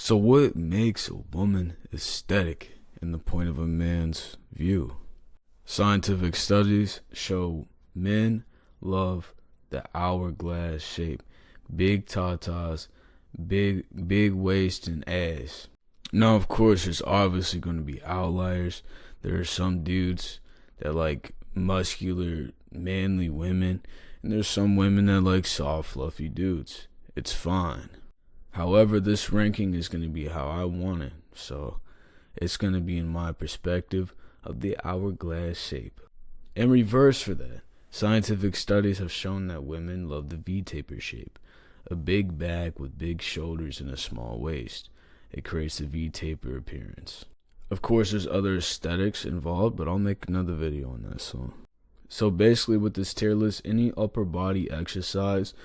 So what makes a woman aesthetic in the point of a man's view? Scientific studies show men love the hourglass shape, big tatas, big waist and ass. Now, of course, there's obviously going to be outliers. There are some dudes that like muscular, manly women, and there's some women that like soft, fluffy dudes. It's fine. However, this ranking is going to be how I want it, so it's going to be in my perspective of the hourglass shape. In reverse for that, scientific studies have shown that women love the V-taper shape, a big back with big shoulders and a small waist. It creates a V-taper appearance. Of course, there's other aesthetics involved, but I'll make another video on that soon. So basically with this tier list, any upper body exercise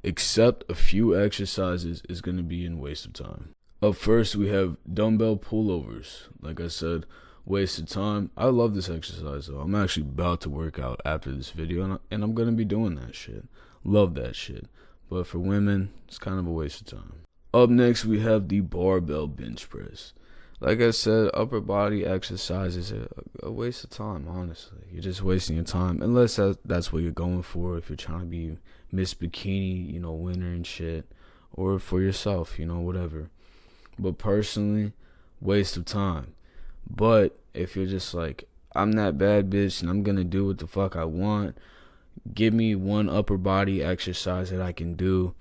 except a few exercises is going to be in waste of time. Up first, we have dumbbell pullovers. Like I said, waste of time. I love this exercise though. I'm actually about to work out after this video, and I'm going to be doing that shit. Love that shit. But for women, it's kind of a waste of time. Up next, we have the barbell bench press. Like I said, upper body exercise is a waste of time, honestly. You're just wasting your time, unless that's what you're going for. If you're trying to be Miss Bikini, winner and shit, or for yourself, whatever. But personally, waste of time. But if you're just like, I'm that bad bitch and I'm going to do what the fuck I want, give me one upper body exercise that I can do,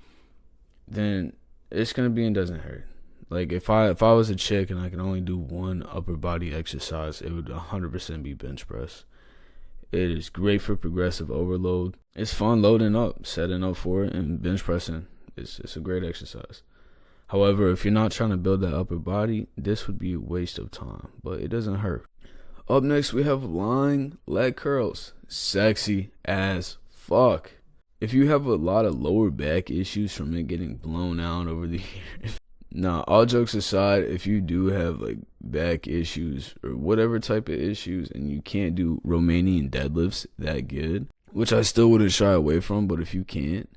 then it's going to be and doesn't hurt. Like if I was a chick and I can only do one upper body exercise, it would 100% be bench press. It is great for progressive overload. It's fun loading up, setting up for it, and bench pressing. It's a great exercise. However, if you're not trying to build that upper body, this would be a waste of time, but it doesn't hurt. Up next, we have lying leg curls. Sexy as fuck. If you have a lot of lower back issues from it getting blown out over the years. Now, all jokes aside, if you do have like back issues or whatever type of issues and you can't do Romanian deadlifts that good, which I still wouldn't shy away from, but if you can't,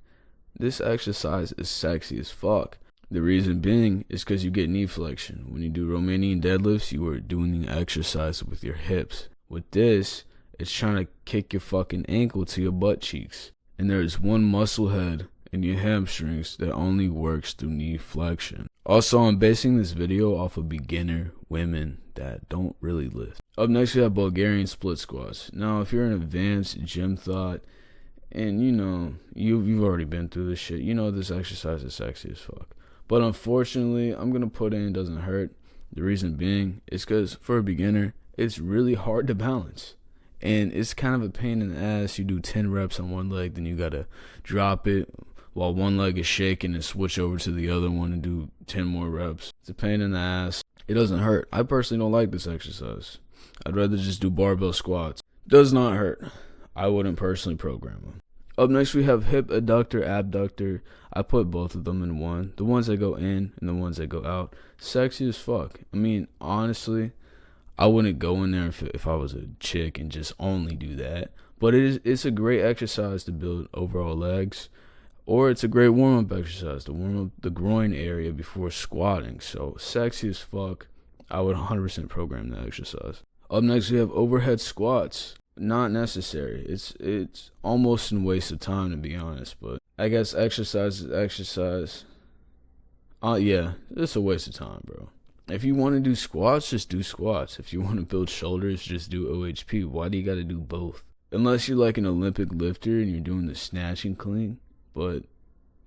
this exercise is sexy as fuck. The reason being is because you get knee flexion. When you do Romanian deadlifts, you are doing the exercise with your hips. With this, it's trying to kick your fucking ankle to your butt cheeks. And there is one muscle head in your hamstrings that only works through knee flexion. Also, I'm basing this video off of beginner women that don't really lift. Up next, we have Bulgarian split squats. Now, if you're an advanced gym thought, and you've already been through this shit, this exercise is sexy as fuck. But unfortunately, I'm going to put in, it doesn't hurt. The reason being is because for a beginner, it's really hard to balance. And it's kind of a pain in the ass. You do 10 reps on one leg, then you got to drop it while one leg is shaking and switch over to the other one and do 10 more reps. It's a pain in the ass. It doesn't hurt. I personally don't like this exercise. I'd rather just do barbell squats. Does not hurt. I wouldn't personally program them. Up next, we have hip adductor, abductor. I put both of them in one. The ones that go in and the ones that go out. Sexy as fuck. I mean, honestly, I wouldn't go in there if I was a chick and just only do that. But it's a great exercise to build overall legs. Or it's a great warm-up exercise to warm up the groin area before squatting. So, sexy as fuck. I would 100% program that exercise. Up next, we have overhead squats. Not necessary. It's almost a waste of time, to be honest. But I guess exercise is exercise. Yeah, it's a waste of time, bro. If you want to do squats, just do squats. If you want to build shoulders, just do OHP. Why do you got to do both? Unless you're like an Olympic lifter and you're doing the snatch and clean. But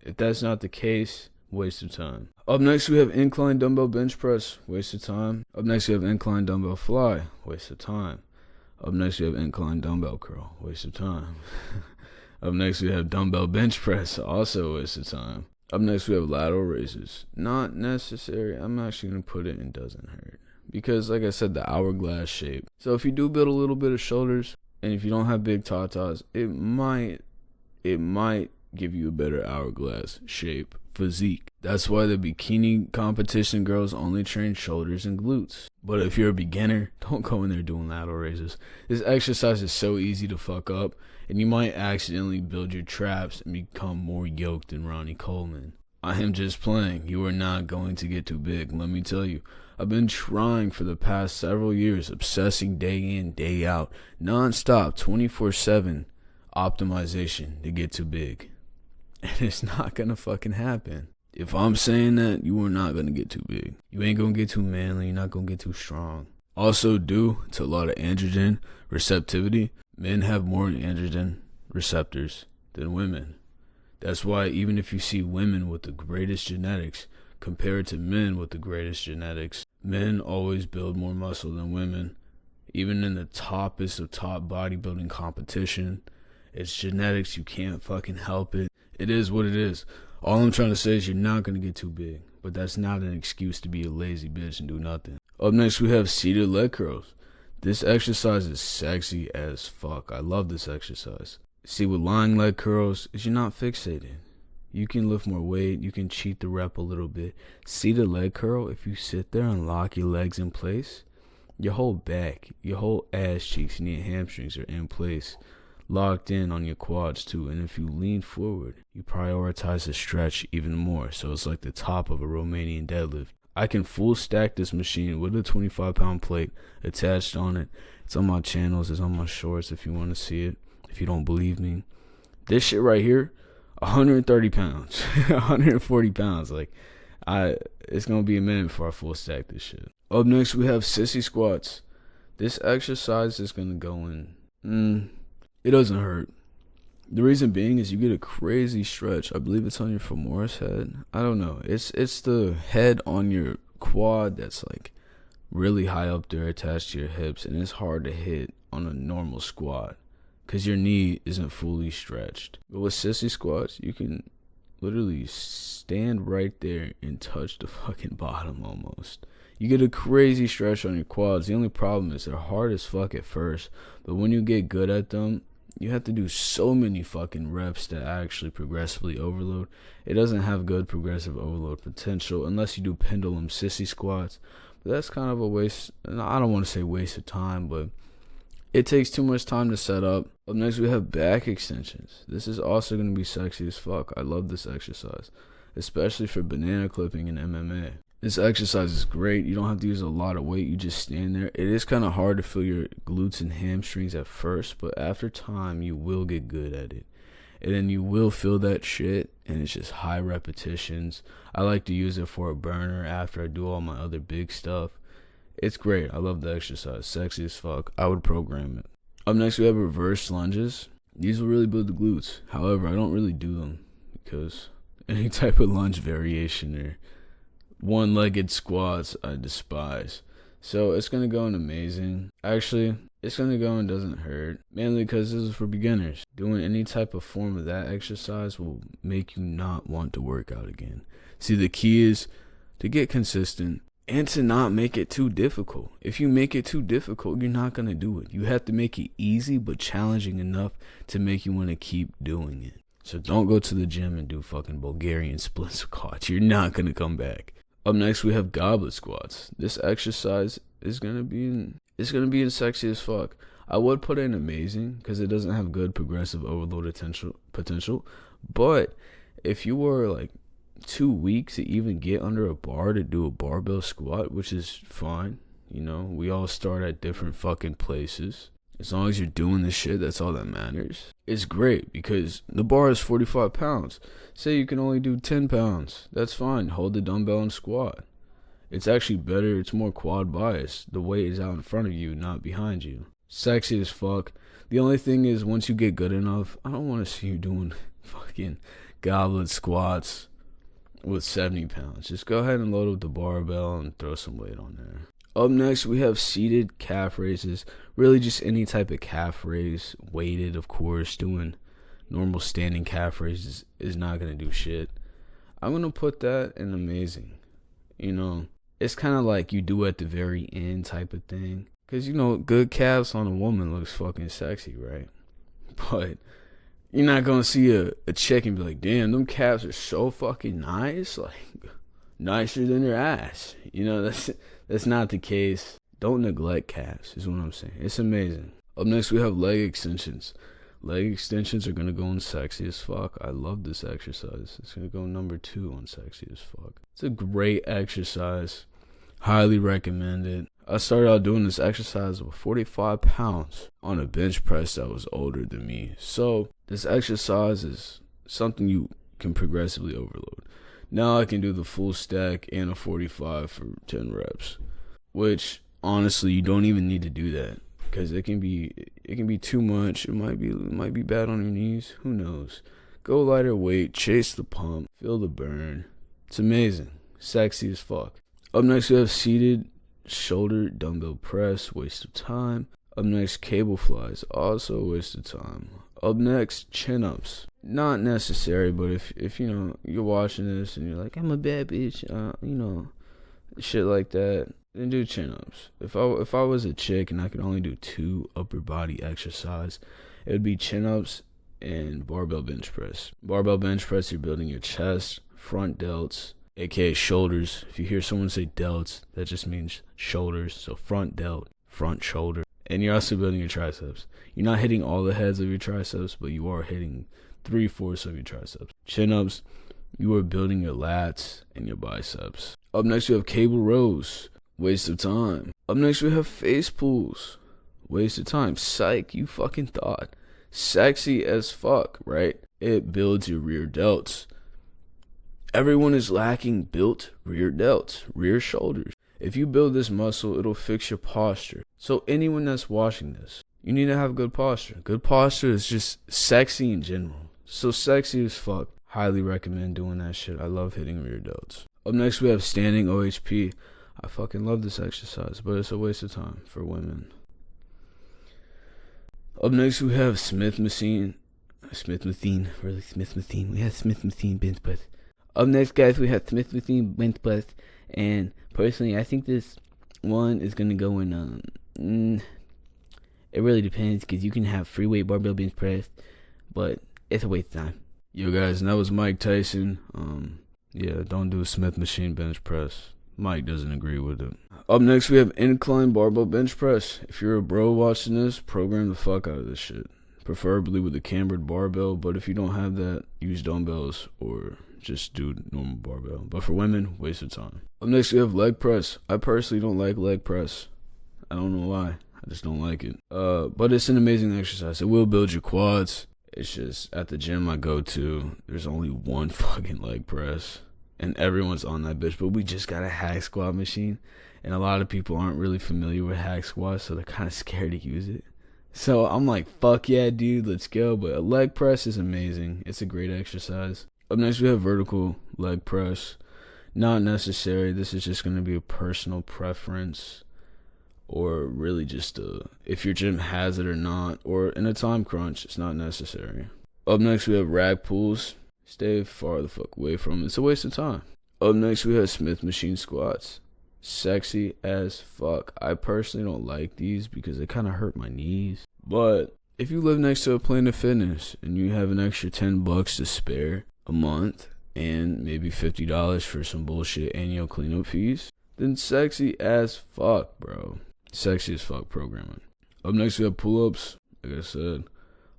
if that's not the case, waste of time. Up next, we have incline dumbbell bench press. Waste of time. Up next, we have incline dumbbell fly. Waste of time. Up next, we have incline dumbbell curl. Waste of time. Up next, we have dumbbell bench press. Also a waste of time. Up next, we have lateral raises. Not necessary. I'm actually going to put it in doesn't hurt. Because, like I said, the hourglass shape. So if you do build a little bit of shoulders, and if you don't have big tatas, it might give you a better hourglass shape physique. That's why the bikini competition girls only train shoulders and glutes. But if you're a beginner, don't go in there doing lateral raises. This exercise is so easy to fuck up, and you might accidentally build your traps and become more yoked than Ronnie Coleman. I am just playing. You are not going to get too big. Let me tell you, I've been trying for the past several years, obsessing day in, day out, non-stop, 24/7 optimization to get too big. And it's not gonna fucking happen. If I'm saying that, you are not gonna get too big. You ain't gonna get too manly. You're not gonna get too strong. Also, due to a lot of androgen receptivity, men have more androgen receptors than women. That's why even if you see women with the greatest genetics compared to men with the greatest genetics, men always build more muscle than women. Even in the toppest of top bodybuilding competition, it's genetics. You can't fucking help it. It is what it is. All I'm trying to say is you're not going to get too big, but that's not an excuse to be a lazy bitch and do nothing. Up next, we have seated leg curls. This exercise is sexy as fuck. I love this exercise. See, with lying leg curls, is you're not fixated. You can lift more weight. You can cheat the rep a little bit. Seated leg curl, if you sit there and lock your legs in place, your whole back, your whole ass cheeks, and your hamstrings are in place, locked in on your quads too. And if you lean forward, you prioritize the stretch even more. So it's like the top of a Romanian deadlift. I can full stack this machine with a 25-pound plate attached on it. It's on my channels. It's on my shorts if you want to see it. If you don't believe me, this shit right here, 130 pounds, 140 pounds. Like, it's going to be a minute before I full stack this shit. Up next, we have sissy squats. This exercise is going to go in. It doesn't hurt. The reason being is you get a crazy stretch. I believe it's on your femoris head. I don't know. It's the head on your quad that's like really high up there attached to your hips, and it's hard to hit on a normal squat because your knee isn't fully stretched. But with sissy squats, you can literally stand right there and touch the fucking bottom almost. You get a crazy stretch on your quads. The only problem is they're hard as fuck at first, but when you get good at them, you have to do so many fucking reps to actually progressively overload. It doesn't have good progressive overload potential unless you do pendulum sissy squats. But that's kind of a waste. I don't want to say waste of time, but it takes too much time to set up. Up next, we have back extensions. This is also going to be sexy as fuck. I love this exercise, especially for banana clipping and MMA. This exercise is great. You don't have to use a lot of weight. You just stand there. It is kind of hard to feel your glutes and hamstrings at first, but after time, you will get good at it. And then you will feel that shit, and it's just high repetitions. I like to use it for a burner after I do all my other big stuff. It's great. I love the exercise. Sexy as fuck. I would program it. Up next, we have reverse lunges. These will really build the glutes. However, I don't really do them because any type of lunge variation or one-legged squats I despise. So it's going to go in amazing. Actually, it's going to go and doesn't hurt. Mainly because this is for beginners. Doing any type of form of that exercise will make you not want to work out again. See, the key is to get consistent and to not make it too difficult. If you make it too difficult, you're not going to do it. You have to make it easy but challenging enough to make you want to keep doing it. So don't go to the gym and do fucking Bulgarian split squats. You're not going to come back. Up next, we have goblet squats. This exercise is going to be sexy as fuck. I would put in amazing because it doesn't have good progressive overload potential. But if you were like too weak to even get under a bar to do a barbell squat, which is fine, you know, we all start at different fucking places. As long as you're doing this shit, that's all that matters. It's great because the bar is 45 pounds. Say you can only do 10 pounds. That's fine. Hold the dumbbell and squat. It's actually better. It's more quad biased. The weight is out in front of you, not behind you. Sexy as fuck. The only thing is, once you get good enough, I don't want to see you doing fucking goblet squats with 70 pounds. Just go ahead and load up the barbell and throw some weight on there. Up next, we have seated calf raises. Really just any type of calf raise. Weighted, of course. Doing normal standing calf raises is not going to do shit. I'm going to put that in amazing. You know, it's kind of like you do at the very end type of thing. Because, you know, good calves on a woman looks fucking sexy, right? But you're not going to see a chick and be like, damn, them calves are so fucking nice. Like, nicer than her ass. You know, that's not the case. Don't neglect calves is what I'm saying. It's amazing. Up next, we have leg extensions. Leg extensions are gonna go in sexy as fuck. I love this exercise. It's gonna go number 2 on sexy as fuck. It's a great exercise. Highly recommend it. I started out doing this exercise with 45 pounds on a bench press that was older than me. So this exercise is something you can progressively overload. Now I can do the full stack and a 45 for 10 reps, which honestly you don't even need to do that because it can be too much. It might be bad on your knees. Who knows? Go lighter weight, chase the pump, feel the burn. It's amazing, sexy as fuck. Up next we have seated shoulder dumbbell press, waste of time. Up next, cable flies, also a waste of time. Up next, chin-ups. Not necessary, but if you know you're watching this and you're like, I'm a bad bitch, shit like that, then do chin-ups. If I was a chick and I could only do 2 upper body exercise, it would be chin-ups and barbell bench press. Barbell bench press, you're building your chest, front delts, aka shoulders. If you hear someone say delts, that just means shoulders. So front delt, front shoulder. And you're also building your triceps. You're not hitting all the heads of your triceps, but you are hitting 3/4 of your triceps. Chin-ups, you are building your lats and your biceps. Up next, we have cable rows. Waste of time. Up next, we have face pulls. Waste of time. Psych, you fucking thought. Sexy as fuck, right? It builds your rear delts. Everyone is lacking built rear delts, rear shoulders. If you build this muscle, it'll fix your posture. So anyone that's watching this, you need to have good posture. Good posture is just sexy in general. So sexy as fuck. Highly recommend doing that shit. I love hitting rear delts. Up next, we have standing OHP. I fucking love this exercise, but it's a waste of time for women. Up next, we have Smith machine. We have Smith machine bench press. Up next, guys, we have Smith machine bench press, and personally, I think this one is gonna go in. It really depends because you can have free weight barbell bench press, but it's a waste of time. Yo, guys, and that was Mike Tyson. Yeah, don't do a Smith machine bench press. Mike doesn't agree with it. Up next, we have incline barbell bench press. If you're a bro watching this, program the fuck out of this shit. Preferably with a cambered barbell, but if you don't have that, use dumbbells or just do normal barbell. But for women, waste of time. Up next, we have leg press. I personally don't like leg press. I don't know why. I just don't like it. But it's an amazing exercise. It will build your quads. It's just at the gym I go to, there's only one fucking leg press. And everyone's on that bitch. But we just got a hack squat machine. And a lot of people aren't really familiar with hack squats, so they're kind of scared to use it. So I'm like, fuck yeah, dude, let's go. But a leg press is amazing. It's a great exercise. Up next, we have vertical leg press. Not necessary. This is just going to be a personal preference. Or really just if your gym has it or not. Or in a time crunch, it's not necessary. Up next, we have rack pulls. Stay far the fuck away from it. It's a waste of time. Up next, we have Smith machine squats. Sexy as fuck. I personally don't like these because they kind of hurt my knees. But if you live next to a Planet Fitness and you have an extra $10 to spare a month and maybe $50 for some bullshit annual cleanup fees, then sexy as fuck, bro. Sexy as fuck programming. Up next, we have pull-ups. Like I said,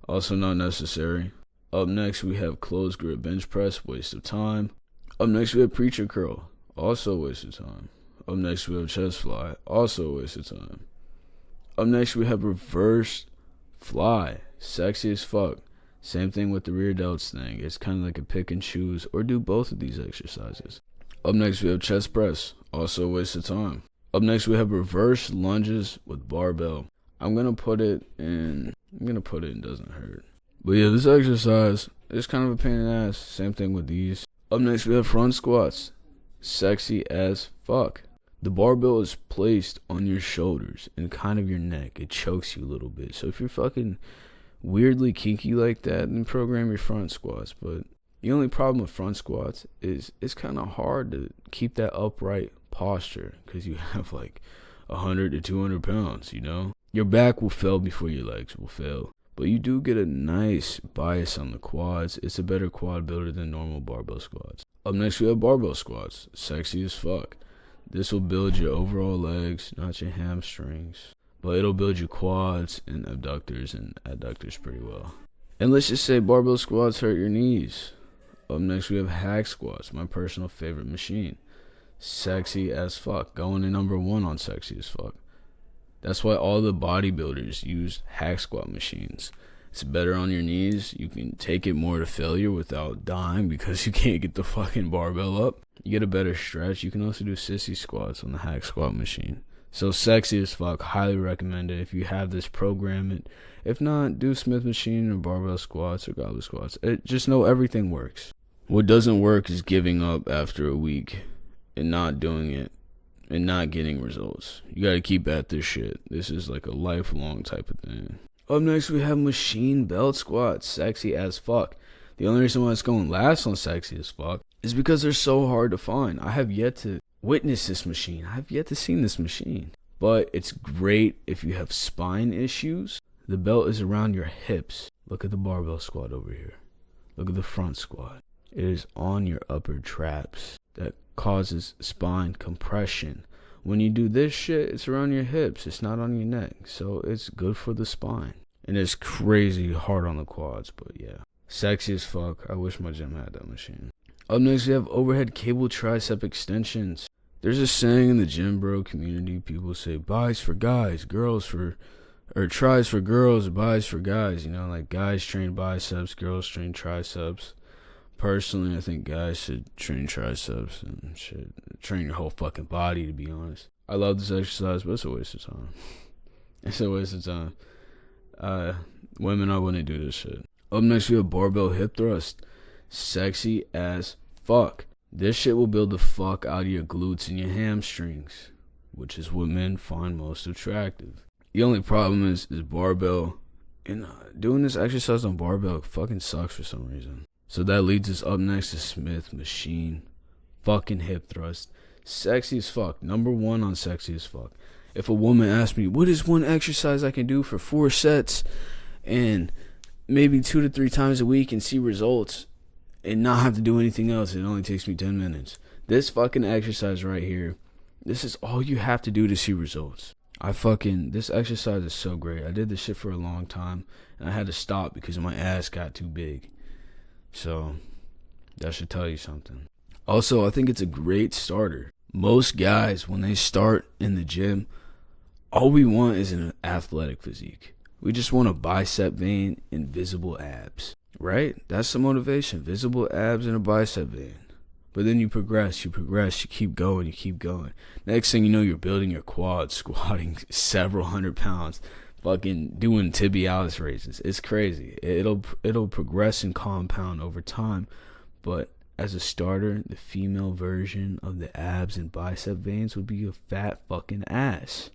also not necessary. Up next, we have closed grip bench press. Waste of time. Up next, we have preacher curl. Also a waste of time. Up next, we have chest fly. Also a waste of time. Up next, we have reverse fly. Sexy as fuck. Same thing with the rear delts thing. It's kind of like a pick and choose or do both of these exercises. Up next, we have chest press. Also a waste of time. Up next, we have reverse lunges with barbell. I'm going to put it in doesn't hurt. But yeah, this exercise is kind of a pain in the ass. Same thing with these. Up next, we have front squats. Sexy as fuck. The barbell is placed on your shoulders and kind of your neck. It chokes you a little bit. So if you're fucking weirdly kinky like that, then program your front squats. But the only problem with front squats is it's kind of hard to keep that upright posture because you have like 100 to 200 pounds, you know? Your back will fail before your legs will fail. But you do get a nice bias on the quads. It's a better quad builder than normal barbell squats. Up next, we have barbell squats. Sexy as fuck. This will build your overall legs, not your hamstrings. But it'll build your quads and abductors pretty well. And let's just say barbell squats hurt your knees. Up next, we have hack squats, my personal favorite machine. Sexy as fuck. Going in number 1 on sexy as fuck. That's why all the bodybuilders use hack squat machines. It's better on your knees. You can take it more to failure without dying because you can't get the fucking barbell up. You get a better stretch. You can also do sissy squats on the hack squat machine. So sexy as fuck. Highly recommend it. If you have this, program it. If not, do Smith machine or barbell squats or goblet squats. Just know everything works. What doesn't work is giving up after a week and not doing it and not getting results. You got to keep at this shit. This is like a lifelong type of thing. Up next, we have machine belt squats. Sexy as fuck. The only reason why it's going last on sexy as fuck is because they're so hard to find. I have yet to witness this machine. I have yet to see this machine. But it's great if you have spine issues. The belt is around your hips. Look at the barbell squat over here. Look at the front squat. It is on your upper traps. That causes spine compression. When you do this shit, it's around your hips. It's not on your neck. So it's good for the spine. And it's crazy hard on the quads, but yeah. Sexy as fuck. I wish my gym had that machine. Up next, we have overhead cable tricep extensions. There's a saying in the gym bro community. People say, buys for guys, girls for... or tries for girls, buys for guys. You know, like guys train biceps, girls train triceps. Personally, I think guys should train triceps and should train your whole fucking body, to be honest. I love this exercise, but it's a waste of time. It's a waste of time. Women, I wouldn't do this shit. Up next, we have barbell hip thrust. Sexy as fuck. This shit will build the fuck out of your glutes and your hamstrings, which is what men find most attractive. The only problem is barbell. And doing this exercise on barbell fucking sucks for some reason. So that leads us up next to Smith machine. Fucking hip thrust. Sexy as fuck. Number 1 on sexy as fuck. If a woman asks me, what is one exercise I can do for 4 sets and maybe 2 to 3 times a week and see results and not have to do anything else, it only takes me 10 minutes. This fucking exercise right here, this is all you have to do to see results. This exercise is so great. I did this shit for a long time and I had to stop because my ass got too big. So that should tell you something. Also, I think it's a great starter. Most guys, when they start in the gym, all we want is an athletic physique. We just want a bicep vein and visible abs, right? That's the motivation, visible abs and a bicep vein. But then you progress, you keep going. Next thing you know, you're building your quads, squatting several hundred pounds, fucking doing tibialis raises. It's crazy. It'll progress and compound over time. But as a starter, the female version of the abs and bicep veins would be a fat fucking ass.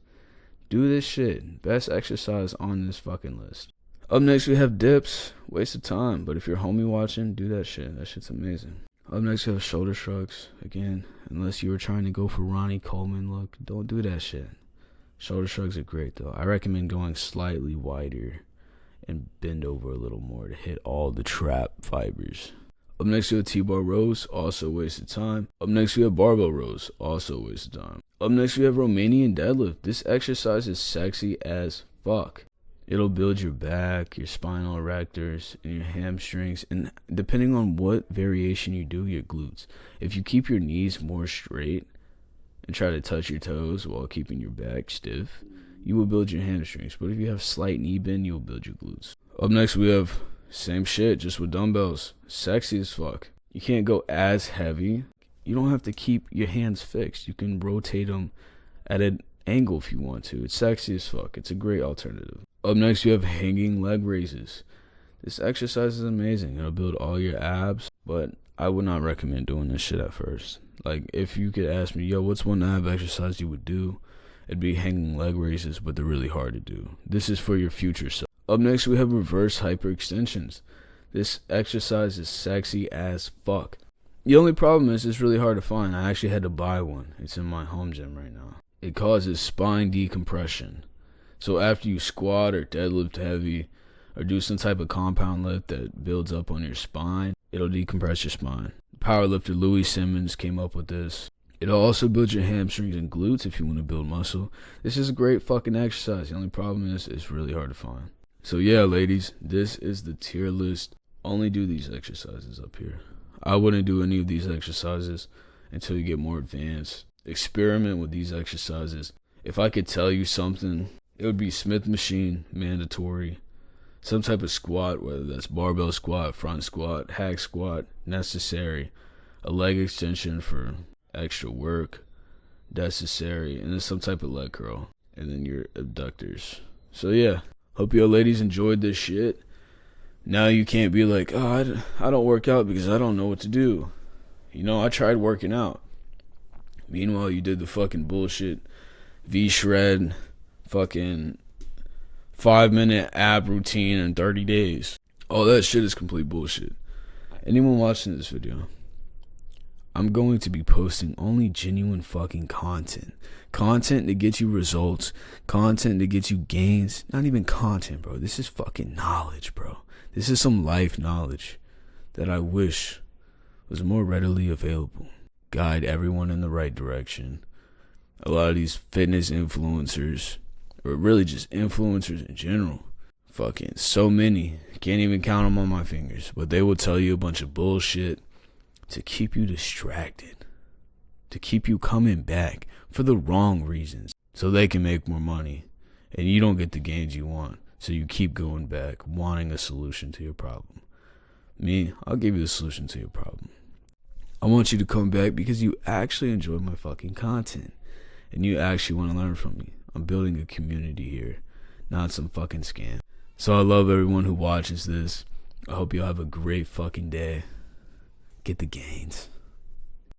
Do this shit. Best exercise on this fucking list. Up next, we have dips. Waste of time. But if you're homie watching, do that shit. That shit's amazing. Up next, we have shoulder shrugs. Again, unless you were trying to go for Ronnie Coleman look, don't do that shit. Shoulder shrugs are great, though. I recommend going slightly wider and bend over a little more to hit all the trap fibers. Up next, we have T-bar rows. Also a waste of time. Up next, we have barbell rows. Also a waste of time. Up next, we have Romanian deadlift. This exercise is sexy as fuck. It'll build your back, your spinal erectors, and your hamstrings, and depending on what variation you do, your glutes. If you keep your knees more straight and try to touch your toes while keeping your back stiff, you will build your hamstrings. But if you have slight knee bend, you will build your glutes. Up next, we have same shit, just with dumbbells. Sexy as fuck. You can't go as heavy. You don't have to keep your hands fixed. You can rotate them at an angle if you want to. It's sexy as fuck. It's a great alternative. Up next, you have hanging leg raises. This exercise is amazing. It'll build all your abs, but I would not recommend doing this shit at first. Like, if you could ask me, yo, what's one ab exercise you would do? It'd be hanging leg raises, but they're really hard to do. This is for your future self. Up next, we have reverse hyperextensions. This exercise is sexy as fuck. The only problem is it's really hard to find. I actually had to buy one. It's in my home gym right now. It causes spine decompression. So after you squat or deadlift heavy or do some type of compound lift that builds up on your spine, it'll decompress your spine. Powerlifter Louis Simmons came up with this. It'll also build your hamstrings and glutes if you want to build muscle. This is a great fucking exercise. The only problem is it's really hard to find. So yeah, ladies, this is the tier list. Only do these exercises up here. I wouldn't do any of these exercises until you get more advanced. Experiment with these exercises. If I could tell you something, it would be Smith machine, mandatory. Some type of squat, whether that's barbell squat, front squat, hack squat, necessary. A leg extension for extra work, necessary. And then some type of leg curl. And then your abductors. So yeah, hope y'all ladies enjoyed this shit. Now you can't be like, oh, I don't work out because I don't know what to do. You know, I tried working out. Meanwhile, you did the fucking bullshit V-shred, fucking 5-minute ab routine in 30 days. All that shit is complete bullshit. Anyone watching this video, I'm going to be posting only genuine fucking content. Content to get you results. Content to get you gains. Not even content, bro. This is fucking knowledge, bro. This is some life knowledge that I wish was more readily available. Guide everyone in the right direction. A lot of these fitness influencers, or really just influencers in general, fucking so many, can't even count them on my fingers, but they will tell you a bunch of bullshit to keep you distracted, to keep you coming back for the wrong reasons, so they can make more money, and you don't get the gains you want, so you keep going back, wanting a solution to your problem. Me, I'll give you a solution to your problem. I want you to come back because you actually enjoy my fucking content, and you actually want to learn from me. I'm building a community here, not some fucking scam. So I love everyone who watches this. I hope you have a great fucking day. Get the gains.